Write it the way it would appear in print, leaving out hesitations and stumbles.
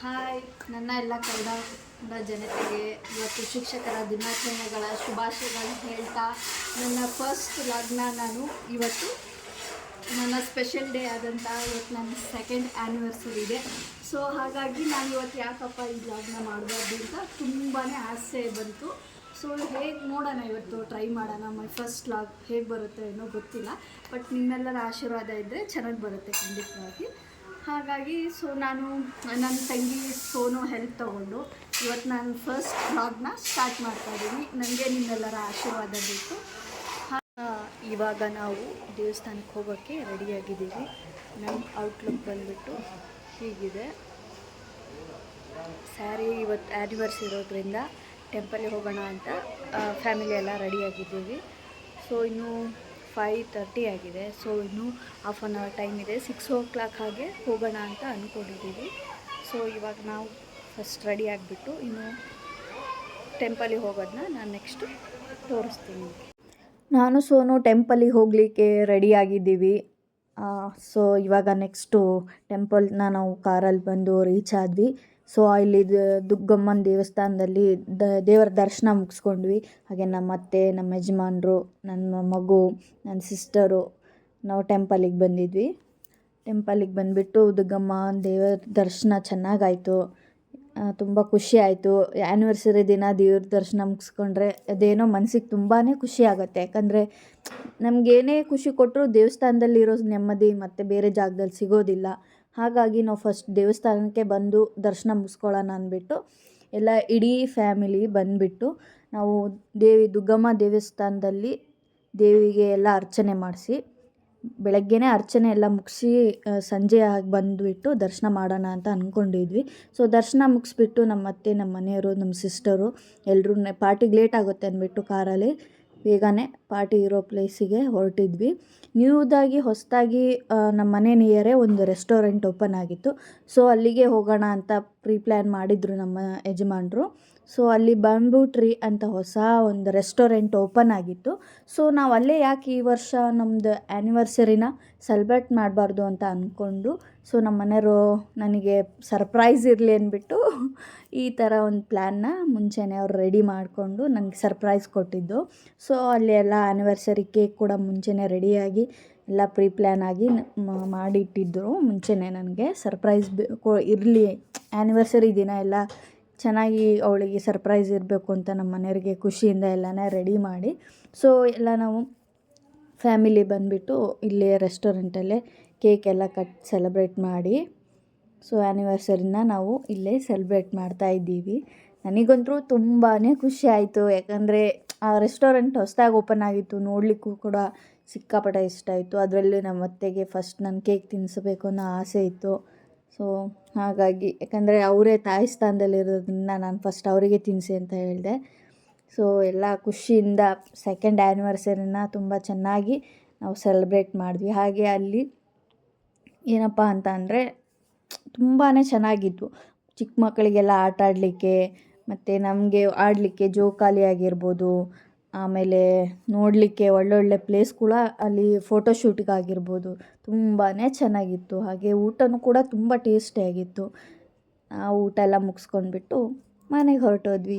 Hi, ನನ್ನ ಎಲ್ಲ ಕನ್ನಡ ಜನತೆಗೆ ಇವತ್ತು ಶಿಕ್ಷಕರ ದಿನಾಚರಣೆಗಳ ಶುಭಾಶಯಗಳನ್ನು ಹೇಳ್ತಾ ನನ್ನ ಫಸ್ಟ್ ವ್ಲಾಗ್ನ ನಾನು ಇವತ್ತು ನನ್ನ ಸ್ಪೆಷಲ್ ಡೇ ಆದಂಥ ಇವತ್ತು ನನ್ನ ಸೆಕೆಂಡ್ ಆ್ಯನಿವರ್ಸರಿ ಇದೆ. ಸೊ ಹಾಗಾಗಿ ನಾನು ಇವತ್ತು ಯಾಕಪ್ಪ ಈ ವ್ಲಾಗ್ನ ಮಾಡಬಾರ್ದು ಅಂತ ತುಂಬಾ ಆಸೆ ಬಂತು. ಸೊ ಹೇಗೆ ನೋಡೋಣ, ಇವತ್ತು ಟ್ರೈ ಮಾಡೋಣ. ಮೈ ಫಸ್ಟ್ ವ್ಲಾಗ್ ಹೇಗೆ ಬರುತ್ತೆ ಏನೋ ಗೊತ್ತಿಲ್ಲ, ಬಟ್ ನಿಮ್ಮೆಲ್ಲರ ಆಶೀರ್ವಾದ ಇದ್ದರೆ ಚೆನ್ನಾಗಿ ಬರುತ್ತೆ ಖಂಡಿತವಾಗಿ. ಹಾಗಾಗಿ ನಾನು ನನ್ನ ತಂಗಿ ಸೋನು ಹೆಲ್ಪ್ ತೊಗೊಂಡು ಇವತ್ತು ನಾನು ಫಸ್ಟ್ ವ್ಲಾಗ್ನ ಸ್ಟಾರ್ಟ್ ಮಾಡ್ತಾಯಿದ್ದೀನಿ. ನನಗೆ ನಿಮ್ಮೆಲ್ಲರ ಆಶೀರ್ವಾದ ಬೇಕು. ಇವಾಗ ನಾವು ದೇವಸ್ಥಾನಕ್ಕೆ ಹೋಗೋಕ್ಕೆ ರೆಡಿಯಾಗಿದ್ದೀವಿ. ನಮ್ಮ ಔಟ್ಲುಕ್ ಬಂದುಬಿಟ್ಟು ಹೀಗಿದೆ. ಸ್ಯಾರಿ ಇವತ್ತು ಆ್ಯನಿವರ್ಸರಿ ಇರೋದ್ರಿಂದ ಟೆಂಪಲ್ಗೆ ಹೋಗೋಣ ಅಂತ ಫ್ಯಾಮಿಲಿ ಎಲ್ಲ ರೆಡಿಯಾಗಿದ್ದೀವಿ. ಸೊ ಇನ್ನೂ 5:30 ಆಗಿದೆ. ಸೊ ಇನ್ನೂ ಹಾಫ್ ಆನ್ ಅವರ್ ಟೈಮ್ ಇದೆ. 6 o'clock ಹಾಗೆ ಹೋಗೋಣ ಅಂತ ಅಂದ್ಕೊಂಡಿದ್ದೀವಿ. ಸೊ ಇವಾಗ ನಾವು ಫಸ್ಟ್ ರೆಡಿ ಆಗಿಬಿಟ್ಟು ಇನ್ನು ಟೆಂಪಲಿಗೆ ಹೋಗೋದನ್ನ ನಾನು ನೆಕ್ಸ್ಟು ತೋರಿಸ್ತೀನಿ. ನಾನು ಸೋನು ಟೆಂಪಲಿಗೆ ಹೋಗಲಿಕ್ಕೆ ರೆಡಿಯಾಗಿದ್ದೀವಿ. ಸೊ ಇವಾಗ ನೆಕ್ಸ್ಟು ಟೆಂಪಲ್ನ ನಾವು ಕಾರಲ್ಲಿ ಬಂದು ರೀಚ್ ಆದ್ವಿ. ಸೊ ಇಲ್ಲಿ ದುಗ್ಗಮ್ಮನ ದೇವಸ್ಥಾನದಲ್ಲಿ ದೇವರ ದರ್ಶನ ಮುಗಿಸ್ಕೊಂಡ್ವಿ. ಹಾಗೆ ನಮ್ಮ ಅತ್ತೆ, ನಮ್ಮ ಯಜಮಾನ್ರು, ನನ್ನ ಮಗು, ನನ್ನ ಸಿಸ್ಟರು ನಾವು ಟೆಂಪಲಿಗೆ ಬಂದಿದ್ವಿ. ಟೆಂಪಲಿಗೆ ಬಂದುಬಿಟ್ಟು ದುಗ್ಗಮ್ಮ ದೇವರ ದರ್ಶನ ಚೆನ್ನಾಗಾಯಿತು. ತುಂಬ ಖುಷಿ ಆಯಿತು. ಆ್ಯನಿವರ್ಸರಿ ದಿನ ದೇವ್ರ ದರ್ಶನ ಮುಗಿಸ್ಕೊಂಡ್ರೆ ಅದೇನೋ ಮನಸ್ಸಿಗೆ ತುಂಬಾ ಖುಷಿ ಆಗುತ್ತೆ. ಯಾಕಂದರೆ ನಮಗೇನೇ ಖುಷಿ ಕೊಟ್ಟರು ದೇವಸ್ಥಾನದಲ್ಲಿರೋ ನೆಮ್ಮದಿ ಮತ್ತು ಬೇರೆ ಜಾಗದಲ್ಲಿ ಸಿಗೋದಿಲ್ಲ. ಹಾಗಾಗಿ ನಾವು ಫಸ್ಟ್ ದೇವಸ್ಥಾನಕ್ಕೆ ಬಂದು ದರ್ಶನ ಮುಗಿಸ್ಕೊಳ್ಳೋಣ ಅಂದ್ಬಿಟ್ಟು ಎಲ್ಲ ಇಡೀ ಫ್ಯಾಮಿಲಿ ಬಂದುಬಿಟ್ಟು ನಾವು ದುಗ್ಗಮ್ಮ ದೇವಸ್ಥಾನದಲ್ಲಿ ದೇವಿಗೆ ಎಲ್ಲ ಅರ್ಚನೆ ಮಾಡಿಸಿ ಬೆಳಗ್ಗೆನೇ ಅರ್ಚನೆ ಎಲ್ಲ ಮುಗಿಸಿ ಸಂಜೆ ಆಗಿ ಬಂದುಬಿಟ್ಟು ದರ್ಶನ ಮಾಡೋಣ ಅಂತ ಅಂದ್ಕೊಂಡಿದ್ವಿ. ಸೊ ದರ್ಶನ ಮುಗಿಸ್ಬಿಟ್ಟು ನಮ್ಮ ಅತ್ತೆ, ನಮ್ಮ ಮನೆಯವರು, ನಮ್ಮ ಸಿಸ್ಟರು ಎಲ್ಲರೂ ಪಾರ್ಟಿಗೆ ಲೇಟ್ ಆಗುತ್ತೆ ಅಂದ್ಬಿಟ್ಟು ಕಾರಲ್ಲಿ ಬೇಗನೆ ಪಾರ್ಟಿ ಇರೋ ಪ್ಲೇಸಿಗೆ ಹೊರಟಿದ್ವಿ. ಹೊಸದಾಗಿ ನಮ್ಮ ಮನೆ ನಿಯರೇ ಒಂದು ರೆಸ್ಟೋರೆಂಟ್ ಓಪನ್ ಆಗಿತ್ತು. ಸೊ ಅಲ್ಲಿಗೆ ಹೋಗೋಣ ಅಂತ ಪ್ಲಾನ್ ಮಾಡಿದರು ನಮ್ಮ ಯಜಮಾನರು. ಸೊ ಅಲ್ಲಿ ಬ್ಯಾಂಬೂ ಟ್ರೀ ಅಂತ ಹೊಸ ಒಂದು ರೆಸ್ಟೋರೆಂಟ್ ಓಪನ್ ಆಗಿತ್ತು. ಸೊ ನಾವು ಅಲ್ಲೇ ಯಾಕೆ ಈ ವರ್ಷ ನಮ್ಮದು ಆ್ಯನಿವರ್ಸರಿನ ಸೆಲೆಬ್ರೇಟ್ ಮಾಡಬಾರ್ದು ಅಂತ ಅಂದ್ಕೊಂಡು, ಸೊ ನಮ್ಮ ಮನೆಯವರು ನನಗೆ ಸರ್ಪ್ರೈಸ್ ಇರಲಿ ಅಂದ್ಬಿಟ್ಟು ಈ ಥರ ಒಂದು ಪ್ಲ್ಯಾನ್ನ ಮುಂಚೆನೇ ಅವ್ರು ರೆಡಿ ಮಾಡಿಕೊಂಡು ನನಗೆ ಸರ್ಪ್ರೈಸ್ ಕೊಟ್ಟಿದ್ದು. ಸೊ ಅಲ್ಲಿ ಎಲ್ಲ ಆ್ಯನಿವರ್ಸರಿ ಕೇಕ್ ಕೂಡ ಮುಂಚೆನೇ ರೆಡಿಯಾಗಿ ಎಲ್ಲ ಪ್ಲಾನ್ ಆಗಿ ಮಾಡಿಟ್ಟಿದ್ದರು. ಮುಂಚೆನೇ ನನಗೆ ಸರ್ಪ್ರೈಸ್ ಇರಲಿ, ಆ್ಯನಿವರ್ಸರಿ ದಿನ ಎಲ್ಲ ಚೆನ್ನಾಗಿ ಅವಳಿಗೆ ಸರ್ಪ್ರೈಸ್ ಇರಬೇಕು ಅಂತ ನಮ್ಮ ಮನೆಯವ್ರಿಗೆ ಖುಷಿಯಿಂದ ಎಲ್ಲನೇ ರೆಡಿ ಮಾಡಿ, ಸೊ ಎಲ್ಲ ನಾವು ಫ್ಯಾಮಿಲಿ ಬಂದುಬಿಟ್ಟು ಇಲ್ಲೇ ರೆಸ್ಟೋರೆಂಟಲ್ಲೇ ಕೇಕ್ ಎಲ್ಲ ಸೆಲೆಬ್ರೇಟ್ ಮಾಡಿ, ಸೊ ಆ್ಯನಿವರ್ಸರಿನ ನಾವು ಇಲ್ಲೇ ಸೆಲೆಬ್ರೇಟ್ ಮಾಡ್ತಾಯಿದ್ದೀವಿ. ನನಗಂತೂ ತುಂಬಾ ಖುಷಿ ಆಯಿತು. ಯಾಕಂದರೆ ಆ ರೆಸ್ಟೋರೆಂಟ್ ಹೊಸದಾಗಿ ಓಪನ್ ಆಗಿತ್ತು, ನೋಡಲಿಕ್ಕೂ ಕೂಡ ಸಿಕ್ಕಾಪಟ್ಟೆ ಇಷ್ಟ ಆಯಿತು. ಅದರಲ್ಲಿ ನಮ್ಮ ಅತ್ತೆಗೆ ಫಸ್ಟ್ ನಾನು ಕೇಕ್ ತಿನ್ನಿಸ್ಬೇಕು ಅನ್ನೋ ಆಸೆ ಇತ್ತು. ಸೊ ಹಾಗಾಗಿ, ಯಾಕಂದರೆ ಅವರೇ ತಾಯಿ ಸ್ಥಾನದಲ್ಲಿರೋದ್ರಿಂದ ನಾನು ಫಸ್ಟ್ ಅವರಿಗೆ ತಿನ್ನಿಸಿ ಅಂತ ಹೇಳಿದೆ. ಸೊ ಎಲ್ಲ ಖುಷಿಯಿಂದ ಸೆಕೆಂಡ್ ಆ್ಯನಿವರ್ಸರಿನ ತುಂಬ ಚೆನ್ನಾಗಿ ನಾವು ಸೆಲೆಬ್ರೇಟ್ ಮಾಡಿದ್ವಿ. ಹಾಗೆ ಅಲ್ಲಿ ಏನಪ್ಪ ಅಂತ ಅಂದರೆ ತುಂಬಾ ಚೆನ್ನಾಗಿತ್ತು. ಚಿಕ್ಕ ಮಕ್ಕಳಿಗೆಲ್ಲ ಆಟ ಆಡಲಿಕ್ಕೆ ಮತ್ತು ನಮಗೆ ಆಡಲಿಕ್ಕೆ ಜೋಕಾಲಿ ಆಗಿರ್ಬೋದು, ಆಮೇಲೆ ನೋಡಲಿಕ್ಕೆ ಒಳ್ಳೊಳ್ಳೆ ಪ್ಲೇಸ್ ಕೂಡ ಅಲ್ಲಿ ಫೋಟೋಶೂಟಿಗಾಗಿರ್ಬೋದು ತುಂಬಾ ಚೆನ್ನಾಗಿತ್ತು. ಹಾಗೆ ಊಟನೂ ಕೂಡ ತುಂಬ ಟೇಸ್ಟಿಯಾಗಿತ್ತು. ಊಟ ಎಲ್ಲ ಮುಗಿಸ್ಕೊಂಡ್ಬಿಟ್ಟು ಮನೆಗೆ ಹೊರಟೋದ್ವಿ.